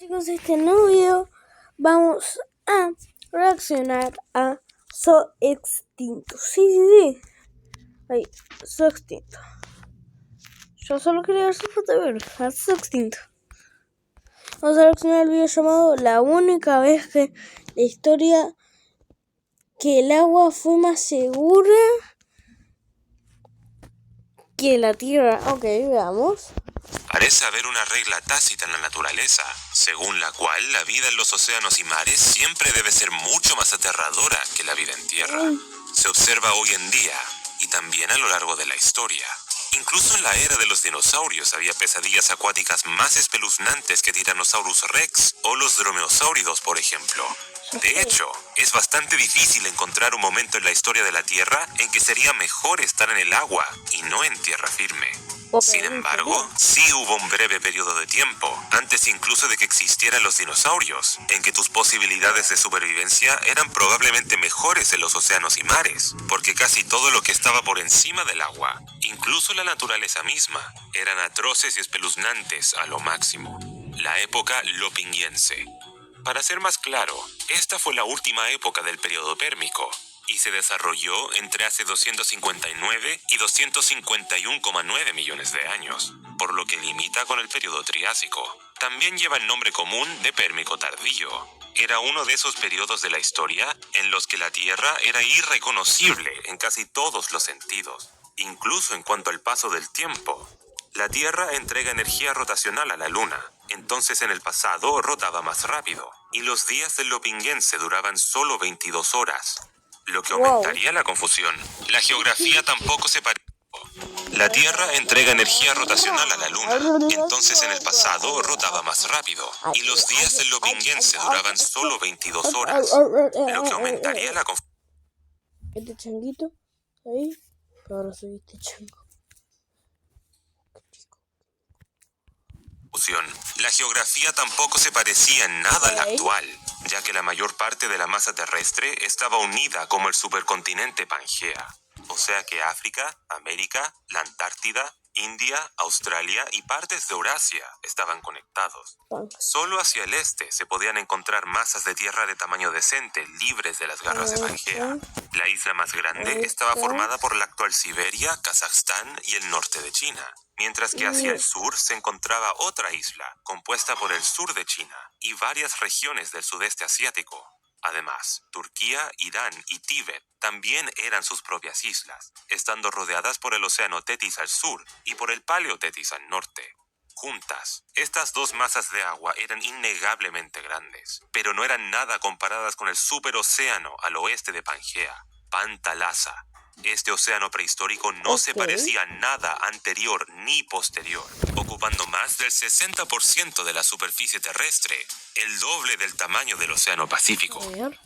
Chicos, este nuevo video vamos a reaccionar a So Extinto. Sí. Ahí, So Extinto. Yo solo quería ver su foto de ver a So Extinto. Vamos a reaccionar al video llamado La única vez que la historia que el agua fue más segura que la tierra. Ok, veamos. Parece haber una regla tácita en la naturaleza, según la cual la vida en los océanos y mares siempre debe ser mucho más aterradora que la vida en tierra. Se observa hoy en día, y también a lo largo de la historia. Incluso en la era de los dinosaurios había pesadillas acuáticas más espeluznantes que Tyrannosaurus rex o los dromeosáuridos, por ejemplo. De hecho, es bastante difícil encontrar un momento en la historia de la Tierra en que sería mejor estar en el agua y no en tierra firme. Sin embargo, sí hubo un breve periodo de tiempo, antes incluso de que existieran los dinosaurios, en que tus posibilidades de supervivencia eran probablemente mejores en los océanos y mares, porque casi todo lo que estaba por encima del agua, incluso la naturaleza misma, eran atroces y espeluznantes a lo máximo. La época lopingiense. Para ser más claro, esta fue la última época del periodo pérmico, y se desarrolló entre hace 259 y 251,9 millones de años, por lo que limita con el periodo Triásico. También lleva el nombre común de Pérmico tardío. Era uno de esos periodos de la historia en los que la Tierra era irreconocible en casi todos los sentidos, incluso en cuanto al paso del tiempo. La Tierra entrega energía rotacional a la Luna, entonces en el pasado rotaba más rápido, y los días del lopingiense duraban solo 22 horas, lo que aumentaría la confusión. La geografía tampoco se parece. La Tierra entrega energía rotacional a la Luna, entonces en el pasado rotaba más rápido, y los días del lopingiense duraban solo 22 horas, lo que aumentaría la confusión. Este changuito, ahí, ahora soy este chango. La geografía tampoco se parecía en nada a la actual, ya que la mayor parte de la masa terrestre estaba unida como el supercontinente Pangea. O sea que África, América, la Antártida, India, Australia y partes de Eurasia estaban conectados. Solo hacia el este se podían encontrar masas de tierra de tamaño decente, libres de las garras de Pangea. La isla más grande estaba formada por la actual Siberia, Kazajstán y el norte de China, mientras que hacia el sur se encontraba otra isla, compuesta por el sur de China y varias regiones del sudeste asiático. Además, Turquía, Irán y Tíbet también eran sus propias islas, estando rodeadas por el océano Tetis al sur y por el Paleo Tetis al norte. Juntas, estas dos masas de agua eran innegablemente grandes, pero no eran nada comparadas con el superocéano al oeste de Pangea, Pantalasa. Este océano prehistórico no se parecía a nada anterior ni posterior, ocupando más del 60% de la superficie terrestre, el doble del tamaño del océano Pacífico.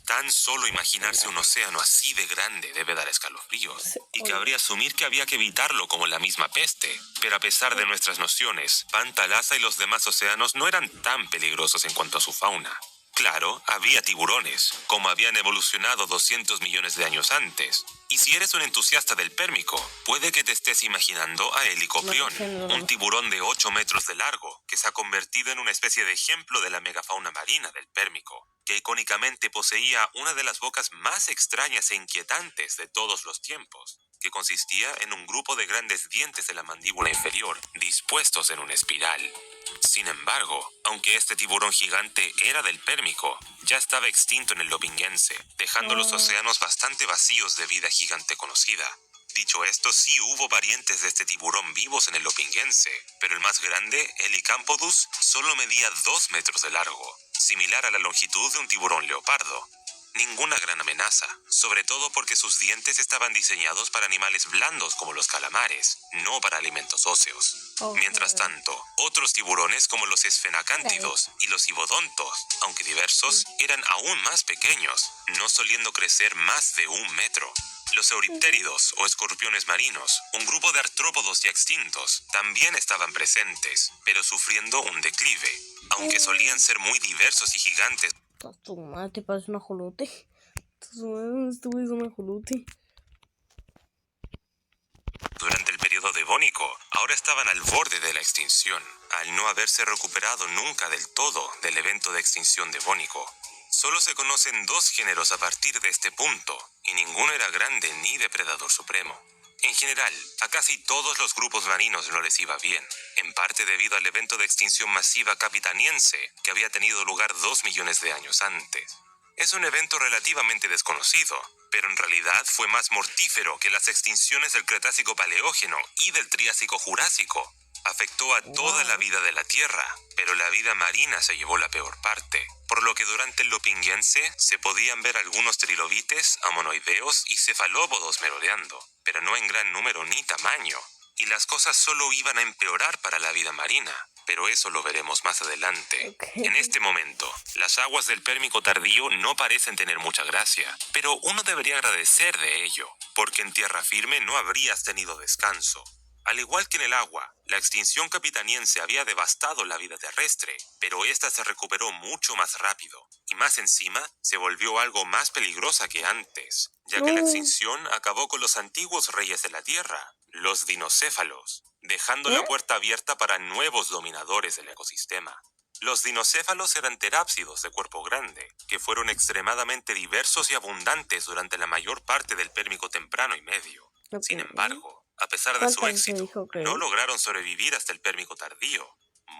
Tan solo imaginarse un océano así de grande debe dar escalofríos, y cabría asumir que había que evitarlo como la misma peste. Pero a pesar de nuestras nociones, Pantalasa y los demás océanos no eran tan peligrosos en cuanto a su fauna. Claro, había tiburones, como habían evolucionado 200 millones de años antes. Y si eres un entusiasta del pérmico, puede que te estés imaginando a Helicoprión, un tiburón de 8 metros de largo, que se ha convertido en una especie de ejemplo de la megafauna marina del pérmico, que icónicamente poseía una de las bocas más extrañas e inquietantes de todos los tiempos, que consistía en un grupo de grandes dientes de la mandíbula inferior, dispuestos en una espiral. Sin embargo, aunque este tiburón gigante era del pérmico, ya estaba extinto en el lopingiense, dejando los océanos bastante vacíos de vida gigante conocida. Dicho esto, sí hubo variantes de este tiburón vivos en el lopingiense, pero el más grande, Helicampodus, solo medía 2 metros de largo, similar a la longitud de un tiburón leopardo. Ninguna gran amenaza, sobre todo porque sus dientes estaban diseñados para animales blandos como los calamares, no para alimentos óseos. Mientras tanto, otros tiburones como los esfenacántidos y los ibodontos, aunque diversos, eran aún más pequeños, no soliendo crecer más de 1 metro. Los euriptéridos o escorpiones marinos, un grupo de artrópodos ya extintos, también estaban presentes, pero sufriendo un declive, aunque solían ser muy diversos y gigantes. Tu madre te parece un ajolote. Tu madre es un ajolote. Durante el periodo de devónico ahora estaban al borde de la extinción, al no haberse recuperado nunca del todo del evento de extinción devónico. Solo se conocen 2 géneros a partir de este punto, y ninguno era grande ni depredador supremo. En general, a casi todos los grupos marinos no les iba bien, en parte debido al evento de extinción masiva capitaniense que había tenido lugar 2 millones de años antes. Es un evento relativamente desconocido, pero en realidad fue más mortífero que las extinciones del Cretácico Paleógeno y del Triásico Jurásico. Afectó a toda la vida de la Tierra, pero la vida marina se llevó la peor parte, por lo que durante el Lopingiense se podían ver algunos trilobites, amonoideos y cefalópodos merodeando, pero no en gran número ni tamaño, y las cosas solo iban a empeorar para la vida marina, pero eso lo veremos más adelante. En este momento, las aguas del Pérmico tardío no parecen tener mucha gracia, pero uno debería agradecer de ello, porque en tierra firme no habrías tenido descanso. Al igual que en el agua, la extinción capitaniense había devastado la vida terrestre, pero esta se recuperó mucho más rápido, y más encima se volvió algo más peligrosa que antes, ya que la extinción acabó con los antiguos reyes de la Tierra, los dinocéfalos, dejando la puerta abierta para nuevos dominadores del ecosistema. Los dinocéfalos eran terápsidos de cuerpo grande, que fueron extremadamente diversos y abundantes durante la mayor parte del Pérmico temprano y medio. Sin embargo, a pesar de su éxito, no lograron sobrevivir hasta el Pérmico tardío.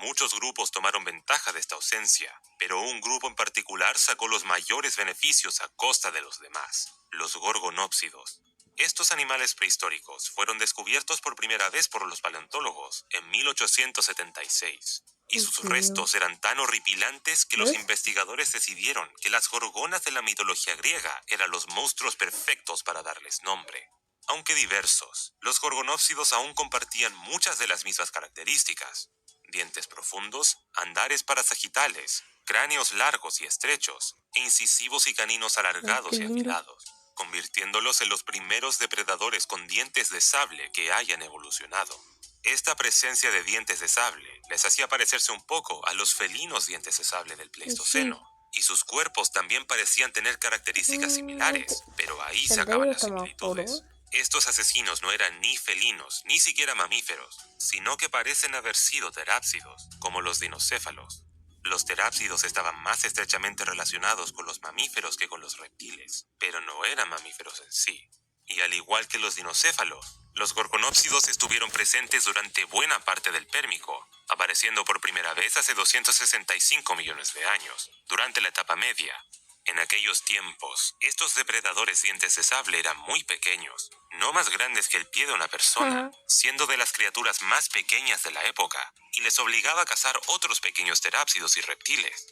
Muchos grupos tomaron ventaja de esta ausencia, pero un grupo en particular sacó los mayores beneficios a costa de los demás, los gorgonópsidos. Estos animales prehistóricos fueron descubiertos por primera vez por los paleontólogos en 1876, y sus restos eran tan horripilantes que los investigadores decidieron que las gorgonas de la mitología griega eran los monstruos perfectos para darles nombre. Aunque diversos, los gorgonópsidos aún compartían muchas de las mismas características: dientes profundos, andares parasagitales, cráneos largos y estrechos, e incisivos y caninos alargados y afilados, convirtiéndolos en los primeros depredadores con dientes de sable que hayan evolucionado. Esta presencia de dientes de sable les hacía parecerse un poco a los felinos dientes de sable del Pleistoceno, y sus cuerpos también parecían tener características similares, pero ahí se acaban las similitudes. Estos asesinos no eran ni felinos, ni siquiera mamíferos, sino que parecen haber sido terápsidos, como los dinocéfalos. Los terápsidos estaban más estrechamente relacionados con los mamíferos que con los reptiles, pero no eran mamíferos en sí. Y al igual que los dinocéfalos, los gorgonópsidos estuvieron presentes durante buena parte del Pérmico, apareciendo por primera vez hace 265 millones de años, durante la Etapa Media. En aquellos tiempos, estos depredadores dientes de sable eran muy pequeños, no más grandes que el pie de una persona, siendo de las criaturas más pequeñas de la época, y les obligaba a cazar otros pequeños terápsidos y reptiles.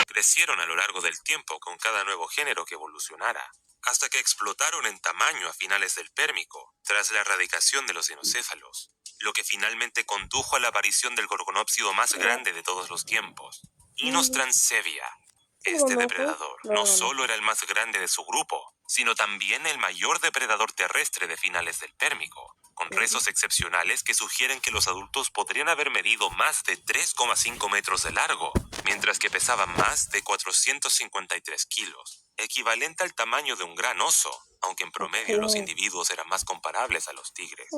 Crecieron a lo largo del tiempo con cada nuevo género que evolucionara, hasta que explotaron en tamaño a finales del Pérmico, tras la erradicación de los dinocéfalos, lo que finalmente condujo a la aparición del gorgonópsido más grande de todos los tiempos, Inos transevia. Este depredador no solo era el más grande de su grupo, sino también el mayor depredador terrestre de finales del Pérmico, con rezos excepcionales que sugieren que los adultos podrían haber medido más de 3,5 metros de largo, mientras que pesaban más de 453 kilos, equivalente al tamaño de un gran oso, aunque en promedio los individuos eran más comparables a los tigres.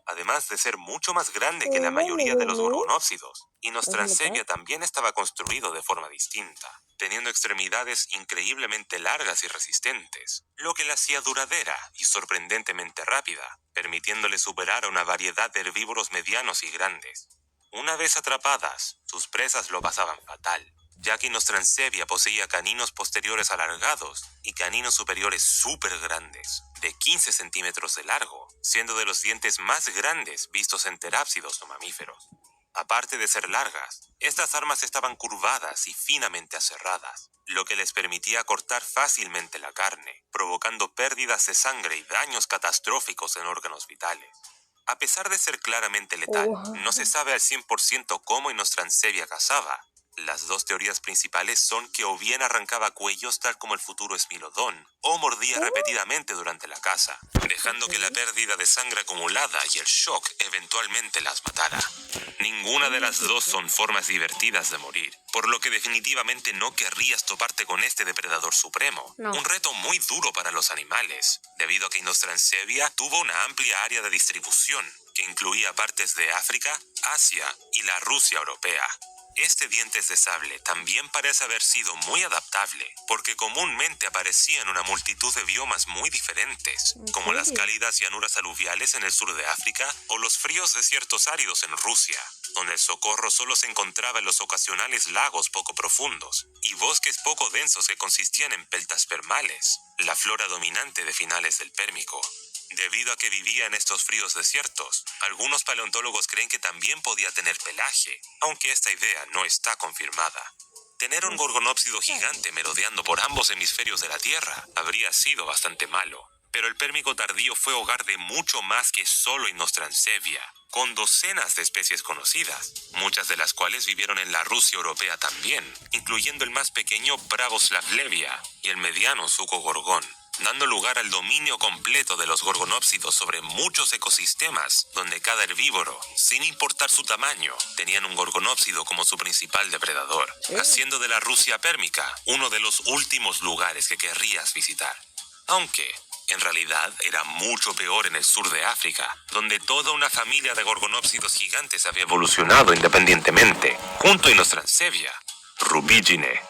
Además de ser mucho más grande que la mayoría de los gorgonópsidos, Inos transevia también estaba construido de forma distinta, teniendo extremidades increíblemente largas y resistentes, lo que la hacía duradera y sorprendentemente rápida, permitiéndole superar a una variedad de herbívoros medianos y grandes. Una vez atrapadas, sus presas lo pasaban fatal, ya que Inos transevia poseía caninos posteriores alargados y caninos superiores súper grandes, de 15 centímetros de largo, siendo de los dientes más grandes vistos en terápsidos o mamíferos. Aparte de ser largas, estas armas estaban curvadas y finamente aserradas, lo que les permitía cortar fácilmente la carne, provocando pérdidas de sangre y daños catastróficos en órganos vitales. A pesar de ser claramente letal, no se sabe al 100% cómo Inos transevia cazaba, Las dos teorías principales son que o bien arrancaba cuellos tal como el futuro Smilodón, o mordía repetidamente durante la caza, dejando que la pérdida de sangre acumulada y el shock eventualmente las matara. Ninguna de las dos son formas divertidas de morir, por lo que definitivamente no querrías toparte con este depredador supremo. No. Un reto muy duro para los animales, debido a que Inostrancevia tuvo una amplia área de distribución, que incluía partes de África, Asia y la Rusia europea. Este dientes de sable también parece haber sido muy adaptable, porque comúnmente aparecía en una multitud de biomas muy diferentes, como las cálidas llanuras aluviales en el sur de África o los fríos desiertos áridos en Rusia, donde el socorro solo se encontraba en los ocasionales lagos poco profundos y bosques poco densos que consistían en peltaspermales, la flora dominante de finales del Pérmico. Debido a que vivía en estos fríos desiertos, algunos paleontólogos creen que también podía tener pelaje, aunque esta idea no está confirmada. Tener un gorgonópsido gigante merodeando por ambos hemisferios de la Tierra habría sido bastante malo, pero el Pérmico tardío fue hogar de mucho más que solo Inostrancevia, con docenas de especies conocidas, muchas de las cuales vivieron en la Rusia europea también, incluyendo el más pequeño Pravoslavlevia y el mediano Sucogorgón, dando lugar al dominio completo de los gorgonópsidos sobre muchos ecosistemas, donde cada herbívoro, sin importar su tamaño, tenían un gorgonópsido como su principal depredador, haciendo de la Rusia pérmica uno de los últimos lugares que querrías visitar. Aunque, en realidad, era mucho peor en el sur de África, donde toda una familia de gorgonópsidos gigantes había evolucionado independientemente, junto a Inostrancevia, Rubigine.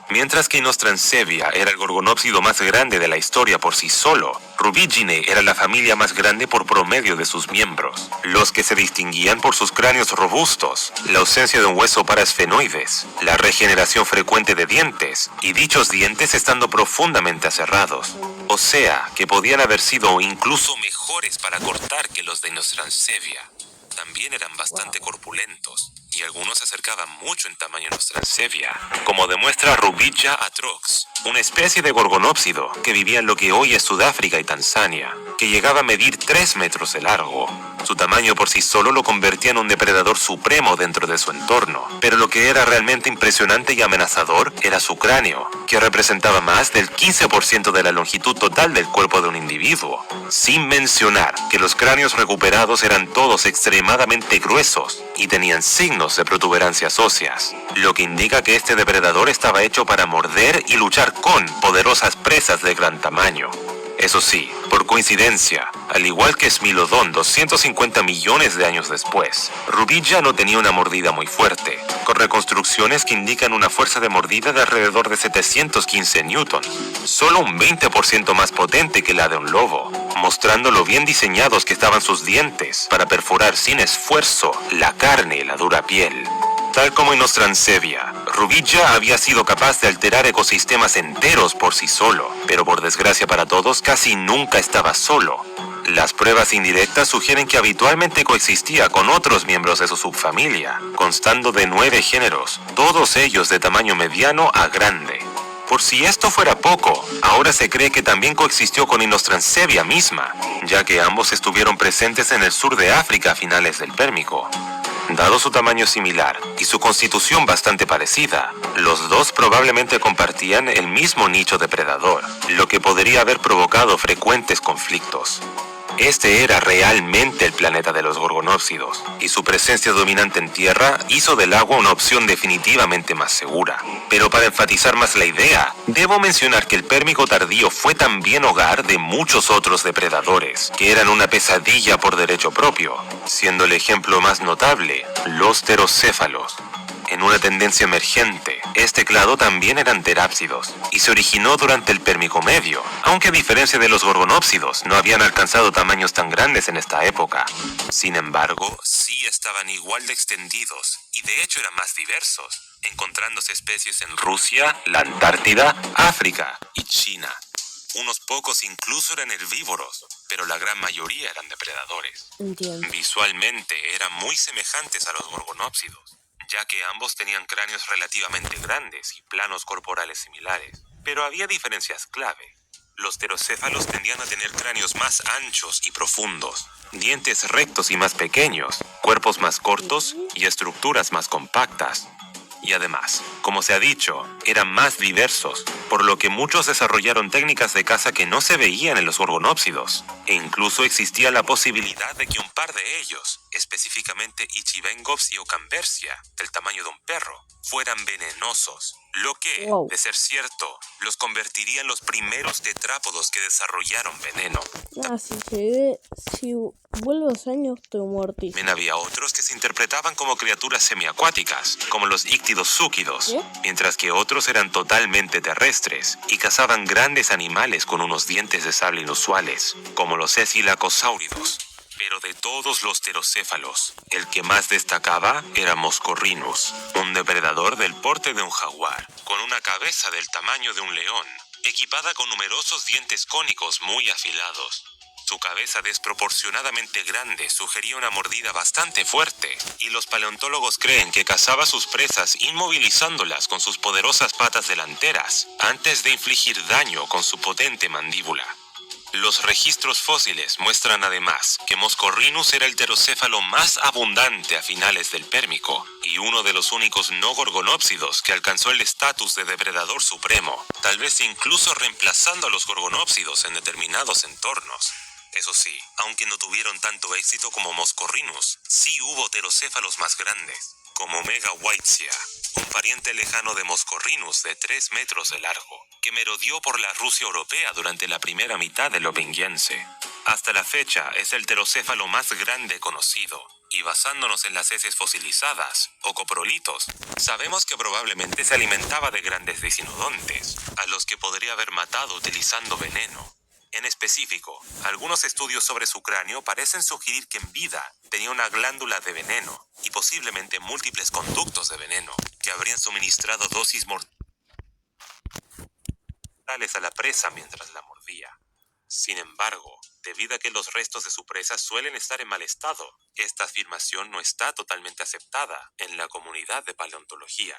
Mientras que Inostrancevia era el gorgonópsido más grande de la historia por sí solo, Rubigine era la familia más grande por promedio de sus miembros, los que se distinguían por sus cráneos robustos, la ausencia de un hueso para esfenoides, la regeneración frecuente de dientes, y dichos dientes estando profundamente aserrados. O sea, que podían haber sido incluso mejores para cortar que los de Inostrancevia. También eran bastante corpulentos, y algunos se acercaban mucho en tamaño a Inostrancevia, como demuestra Rubidgia atrox, una especie de gorgonópsido que vivía en lo que hoy es Sudáfrica y Tanzania, que llegaba a medir 3 metros de largo. Su tamaño por sí solo lo convertía en un depredador supremo dentro de su entorno, pero lo que era realmente impresionante y amenazador era su cráneo, que representaba más del 15% de la longitud total del cuerpo de un individuo, sin mencionar que los cráneos recuperados eran todos extremadamente gruesos y tenían signos de protuberancias óseas, lo que indica que este depredador estaba hecho para morder y luchar con poderosas presas de gran tamaño. Eso sí, por coincidencia, al igual que Smilodon 250 millones de años después, Rubidgia no tenía una mordida muy fuerte, con reconstrucciones que indican una fuerza de mordida de alrededor de 715 newtons, solo un 20% más potente que la de un lobo, mostrando lo bien diseñados que estaban sus dientes para perforar sin esfuerzo la carne y la dura piel. Tal como Inostrancevia, Rubidgia había sido capaz de alterar ecosistemas enteros por sí solo, pero por desgracia para todos casi nunca estaba solo. Las pruebas indirectas sugieren que habitualmente coexistía con otros miembros de su subfamilia, constando de 9 géneros, todos ellos de tamaño mediano a grande. Por si esto fuera poco, ahora se cree que también coexistió con Inostrancevia misma, ya que ambos estuvieron presentes en el sur de África a finales del Pérmico. Dado su tamaño similar y su constitución bastante parecida, los dos probablemente compartían el mismo nicho depredador, lo que podría haber provocado frecuentes conflictos. Este era realmente el planeta de los gorgonópsidos, y su presencia dominante en tierra hizo del agua una opción definitivamente más segura. Pero para enfatizar más la idea, debo mencionar que el Pérmico tardío fue también hogar de muchos otros depredadores, que eran una pesadilla por derecho propio, siendo el ejemplo más notable los pterocéfalos. En una tendencia emergente, este clado también eran terápsidos, y se originó durante el Pérmico medio, aunque a diferencia de los gorgonópsidos, no habían alcanzado tamaños tan grandes en esta época. Sin embargo, sí estaban igual de extendidos, y de hecho eran más diversos, encontrándose especies en Rusia, la Antártida, África y China. Unos pocos incluso eran herbívoros, pero la gran mayoría eran depredadores. Entiendo. Visualmente eran muy semejantes a los gorgonópsidos, ya que ambos tenían cráneos relativamente grandes y planos corporales similares. Pero había diferencias clave. Los pterocéfalos tendían a tener cráneos más anchos y profundos, dientes rectos y más pequeños, cuerpos más cortos y estructuras más compactas. Y además, como se ha dicho, eran más diversos, por lo que muchos desarrollaron técnicas de caza que no se veían en los gorgonópsidos, e incluso existía la posibilidad de que un par de ellos, específicamente Ichivengops y Ocambersia, del tamaño de un perro, fueran venenosos, lo que, Wow. de ser cierto, los convertiría en los primeros tetrápodos que desarrollaron veneno. Ah, si vuelvo 2 años, estoy muertísimo. También había otros que se interpretaban como criaturas semiacuáticas, como los íctidos zúquidos, ¿Qué? mientras que otros eran totalmente terrestres y cazaban grandes animales con unos dientes de sable inusuales, como los escilacosáuridos. Pero de todos los pterocéfalos, el que más destacaba era Moscorrinus, un depredador del porte de un jaguar, con una cabeza del tamaño de un león, equipada con numerosos dientes cónicos muy afilados. Su cabeza desproporcionadamente grande sugería una mordida bastante fuerte, y los paleontólogos creen que cazaba sus presas inmovilizándolas con sus poderosas patas delanteras, antes de infligir daño con su potente mandíbula. Los registros fósiles muestran además que Moscorrinus era el pterocéfalo más abundante a finales del Pérmico y uno de los únicos no gorgonópsidos que alcanzó el estatus de depredador supremo, tal vez incluso reemplazando a los gorgonópsidos en determinados entornos. Eso sí, aunque no tuvieron tanto éxito como Moscorrinus, sí hubo pterocéfalos más grandes, como Megawaitzia, un pariente lejano de Moscorrinus de 3 metros de largo, que merodeó por la Rusia europea durante la primera mitad del Openguense. Hasta la fecha es el pterocéfalo más grande conocido, y basándonos en las heces fosilizadas, o coprolitos, sabemos que probablemente se alimentaba de grandes decinodontes, a los que podría haber matado utilizando veneno. En específico, algunos estudios sobre su cráneo parecen sugerir que en vida tenía una glándula de veneno y posiblemente múltiples conductos de veneno que habrían suministrado dosis mortales a la presa mientras la mordía. Sin embargo, debido a que los restos de su presa suelen estar en mal estado, esta afirmación no está totalmente aceptada en la comunidad de paleontología.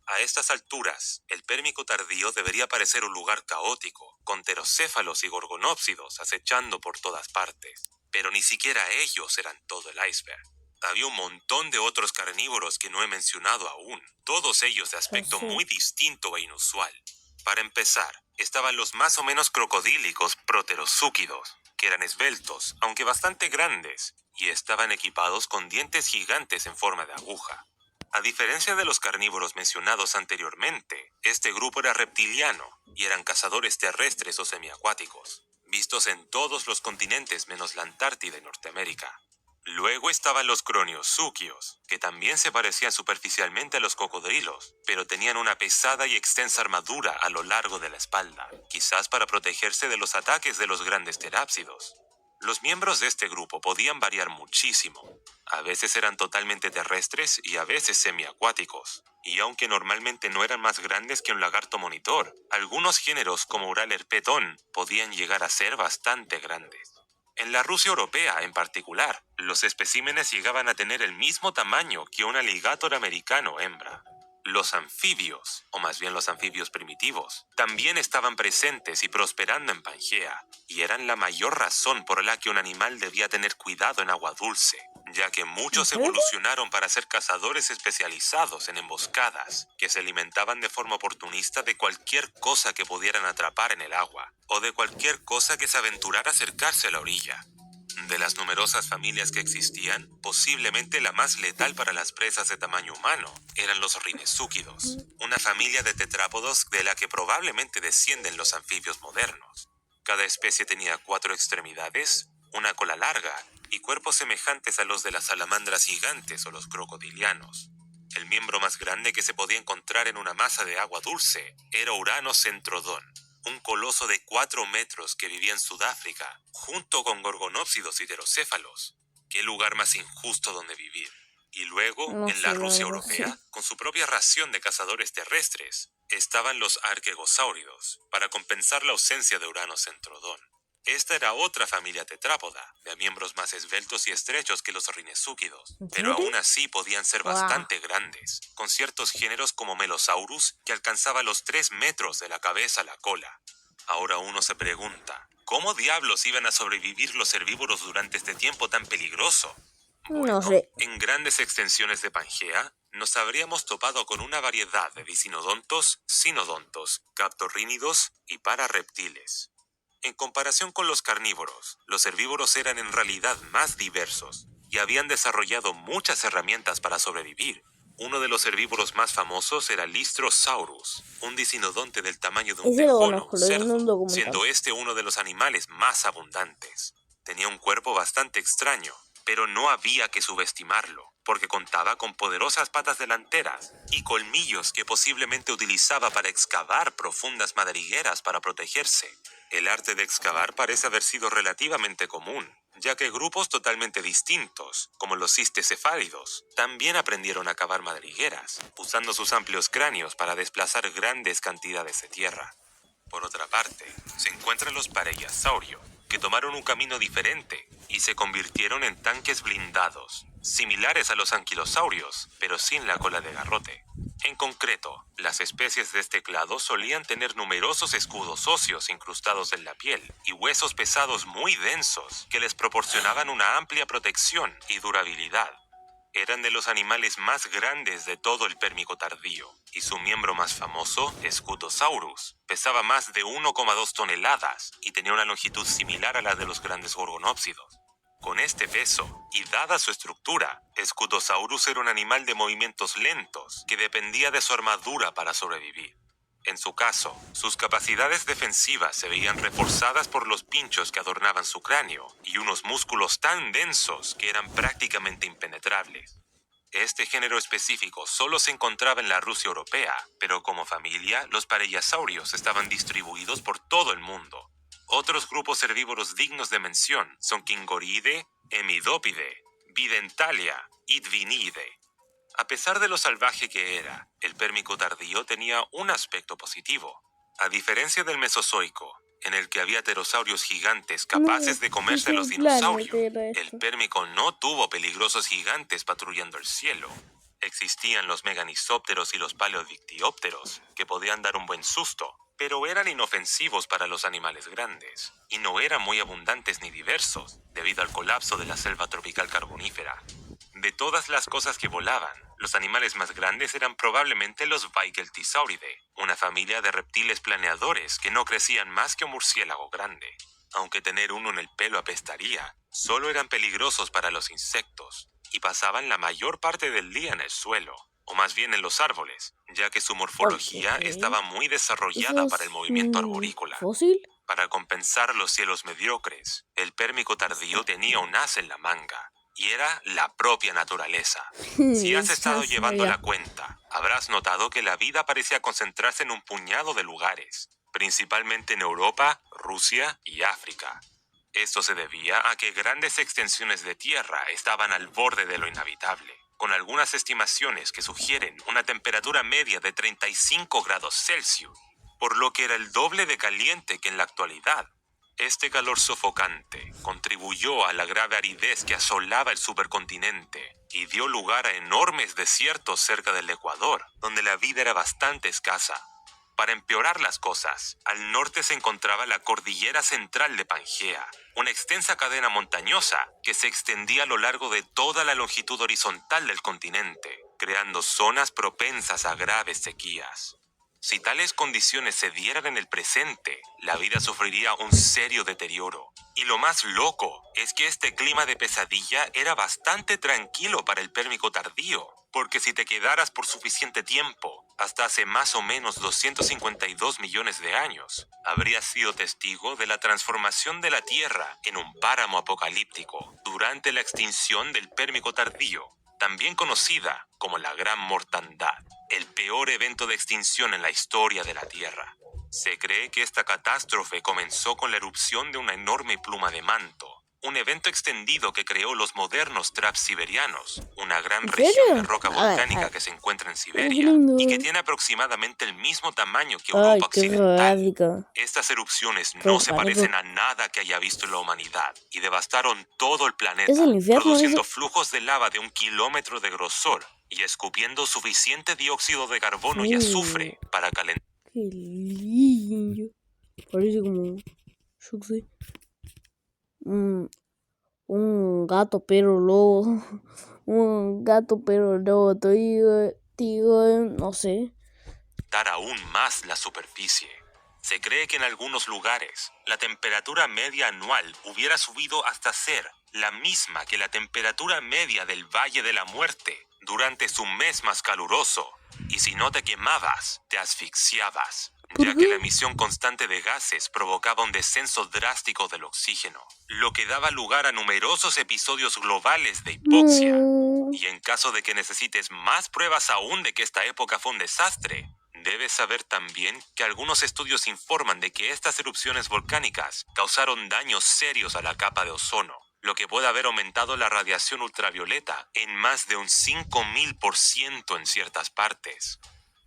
A estas alturas, el Pérmico tardío debería parecer un lugar caótico, con pterocéfalos y gorgonópsidos acechando por todas partes. Pero ni siquiera ellos eran todo el iceberg. Había un montón de otros carnívoros que no he mencionado aún, todos ellos de aspecto Sí. muy distinto e inusual. Para empezar, estaban los más o menos crocodílicos proterozúquidos, que eran esbeltos, aunque bastante grandes, y estaban equipados con dientes gigantes en forma de aguja. A diferencia de los carnívoros mencionados anteriormente, este grupo era reptiliano y eran cazadores terrestres o semiacuáticos, vistos en todos los continentes menos la Antártida y Norteamérica. Luego estaban los croniosúquios, que también se parecían superficialmente a los cocodrilos, pero tenían una pesada y extensa armadura a lo largo de la espalda, quizás para protegerse de los ataques de los grandes terápsidos. Los miembros de este grupo podían variar muchísimo. A veces eran totalmente terrestres y a veces semiacuáticos. Y aunque normalmente no eran más grandes que un lagarto monitor, algunos géneros como Uralerpetón podían llegar a ser bastante grandes. En la Rusia europea, en particular, los especímenes llegaban a tener el mismo tamaño que un alligator americano hembra. Los anfibios, o más bien los anfibios primitivos, también estaban presentes y prosperando en Pangea, y eran la mayor razón por la que un animal debía tener cuidado en agua dulce, ya que muchos ¿En serio? evolucionaron para ser cazadores especializados en emboscadas, que se alimentaban de forma oportunista de cualquier cosa que pudieran atrapar en el agua, o de cualquier cosa que se aventurara a acercarse a la orilla. De las numerosas familias que existían, posiblemente la más letal para las presas de tamaño humano eran los rinesúquidos, una familia de tetrápodos de la que probablemente descienden los anfibios modernos. Cada especie tenía 4 extremidades, una cola larga y cuerpos semejantes a los de las salamandras gigantes o los crocodilianos. El miembro más grande que se podía encontrar en una masa de agua dulce era Uranoscentrodon, un coloso de 4 metros que vivía en Sudáfrica, junto con gorgonópsidos y pterocéfalos. ¿Qué lugar más injusto donde vivir? Y luego, No en sé, la la Rusia verdad, europea, sí. con su propia ración de cazadores terrestres, estaban los arquegosáuridos, para compensar la ausencia de Uranoscentrodon. Esta era otra familia tetrápoda, de miembros más esbeltos y estrechos que los rinesúquidos, ¿En pero serio? aún así podían ser Guau. bastante grandes, con ciertos géneros como Melosaurus que alcanzaba los 3 metros de la cabeza a la cola. Ahora uno se pregunta, ¿cómo diablos iban a sobrevivir los herbívoros durante este tiempo tan peligroso? No Bueno, sé. en grandes extensiones de Pangea, nos habríamos topado con una variedad de disinodontos, sinodontos, captorrínidos y pararreptiles. En comparación con los carnívoros, los herbívoros eran en realidad más diversos y habían desarrollado muchas herramientas para sobrevivir. Uno de los herbívoros más famosos era Lystrosaurus, un disinodonte del tamaño de un Ese lo tejón o conozco, un lo vi en un cerdo, documental. siendo este uno de los animales más abundantes. Tenía un cuerpo bastante extraño, pero no había que subestimarlo, porque contaba con poderosas patas delanteras y colmillos que posiblemente utilizaba para excavar profundas madrigueras para protegerse. El arte de excavar parece haber sido relativamente común, ya que grupos totalmente distintos, como los cistecefálidos, también aprendieron a cavar madrigueras, usando sus amplios cráneos para desplazar grandes cantidades de tierra. Por otra parte, se encuentran los pareiasaurios, que tomaron un camino diferente y se convirtieron en tanques blindados, similares a los anquilosaurios, pero sin la cola de garrote. En concreto, las especies de este clado solían tener numerosos escudos óseos incrustados en la piel y huesos pesados muy densos que les proporcionaban una amplia protección y durabilidad. Eran de los animales más grandes de todo el Pérmico tardío, y su miembro más famoso, Scutosaurus, pesaba más de 1,2 toneladas y tenía una longitud similar a la de los grandes gorgonópsidos. Con este peso, y dada su estructura, Scutosaurus era un animal de movimientos lentos que dependía de su armadura para sobrevivir. En su caso, sus capacidades defensivas se veían reforzadas por los pinchos que adornaban su cráneo y unos músculos tan densos que eran prácticamente impenetrables. Este género específico solo se encontraba en la Rusia europea, pero como familia, los pareiasaurios estaban distribuidos por todo el mundo. Otros grupos herbívoros dignos de mención son Kingoride, Hemidopide, Bidentalia y Dvinide. A pesar de lo salvaje que era, el Pérmico tardío tenía un aspecto positivo. A diferencia del Mesozoico, en el que había pterosaurios gigantes capaces de comerse a los dinosaurios, el Pérmico no tuvo peligrosos gigantes patrullando el cielo. Existían los meganisópteros y los paleodictiópteros, que podían dar un buen susto, pero eran inofensivos para los animales grandes, y no eran muy abundantes ni diversos, debido al colapso de la selva tropical carbonífera. De todas las cosas que volaban, los animales más grandes eran probablemente los Weigeltisauridae, una familia de reptiles planeadores que no crecían más que un murciélago grande. Aunque tener uno en el pelo apestaría, solo eran peligrosos para los insectos, y pasaban la mayor parte del día en el suelo, o más bien en los árboles, ya que su morfología estaba muy desarrollada para el movimiento arborícola. ¿Fósil? Para compensar los cielos mediocres, el Pérmico tardío tenía un as en la manga, y era la propia naturaleza. Si has estado llevando la cuenta, habrás notado que la vida parecía concentrarse en un puñado de lugares, principalmente en Europa, Rusia y África. Esto se debía a que grandes extensiones de tierra estaban al borde de lo inhabitable, con algunas estimaciones que sugieren una temperatura media de 35 grados Celsius, por lo que era el doble de caliente que en la actualidad. Este calor sofocante contribuyó a la grave aridez que asolaba el supercontinente y dio lugar a enormes desiertos cerca del Ecuador, donde la vida era bastante escasa. Para empeorar las cosas, al norte se encontraba la cordillera central de Pangea, una extensa cadena montañosa que se extendía a lo largo de toda la longitud horizontal del continente, creando zonas propensas a graves sequías. Si tales condiciones se dieran en el presente, la vida sufriría un serio deterioro. Y lo más loco es que este clima de pesadilla era bastante tranquilo para el Pérmico tardío, porque si te quedaras por suficiente tiempo, hasta hace más o menos 252 millones de años, habrías sido testigo de la transformación de la Tierra en un páramo apocalíptico durante la extinción del Pérmico tardío, también conocida como la Gran Mortandad, el peor evento de extinción en la historia de la Tierra. Se cree que esta catástrofe comenzó con la erupción de una enorme pluma de manto, un evento extendido que creó los modernos traps siberianos, una gran ¿En región serio? de roca A volcánica ver. que se encuentra en Qué Siberia lindo. y que tiene aproximadamente el mismo tamaño que Ay, Europa qué occidental. gráfica. Estas erupciones Qué no se volcánico. parecen a nada que haya visto la humanidad y devastaron todo el planeta, Es el infierno produciendo ese. flujos de lava de 1 kilómetro de grosor y escupiendo suficiente dióxido de carbono y azufre para calentar. Qué lindo. Parece como, yo qué sé, un gato pero lobo. un gato, pero no, no sé. Dar aún más la superficie. Se cree que en algunos lugares la temperatura media anual hubiera subido hasta ser la misma que la temperatura media del Valle de la Muerte durante su mes más caluroso. Y si no te quemabas, te asfixiabas, ya que la emisión constante de gases provocaba un descenso drástico del oxígeno, lo que daba lugar a numerosos episodios globales de hipoxia. Y en caso de que necesites más pruebas aún de que esta época fue un desastre, debes saber también que algunos estudios informan de que estas erupciones volcánicas causaron daños serios a la capa de ozono, lo que puede haber aumentado la radiación ultravioleta en más de un 5000% en ciertas partes.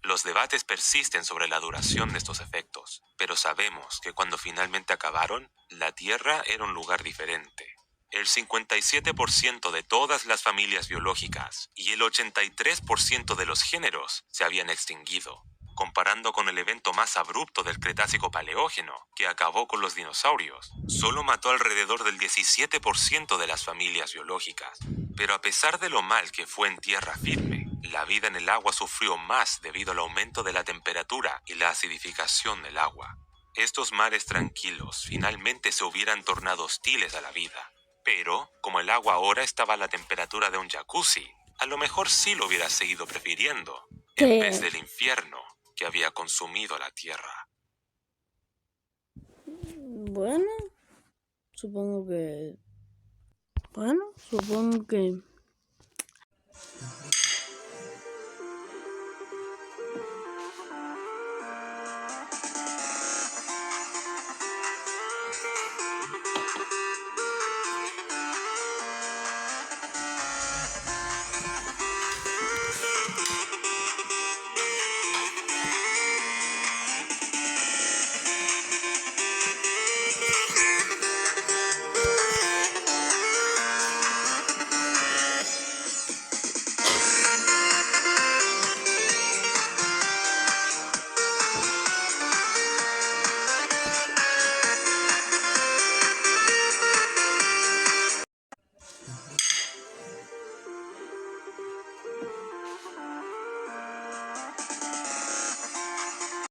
Los debates persisten sobre la duración de estos efectos, pero sabemos que cuando finalmente acabaron, la Tierra era un lugar diferente. El 57% de todas las familias biológicas y el 83% de los géneros se habían extinguido, comparando con el evento más abrupto del Cretácico Paleógeno, que acabó con los dinosaurios. Solo mató alrededor del 17% de las familias biológicas. Pero a pesar de lo mal que fue en tierra firme, la vida en el agua sufrió más debido al aumento de la temperatura y la acidificación del agua. Estos mares tranquilos finalmente se hubieran tornado hostiles a la vida. Pero, como el agua ahora estaba a la temperatura de un jacuzzi, a lo mejor sí lo hubiera seguido prefiriendo, en vez del infierno que había consumido la tierra. Bueno, supongo que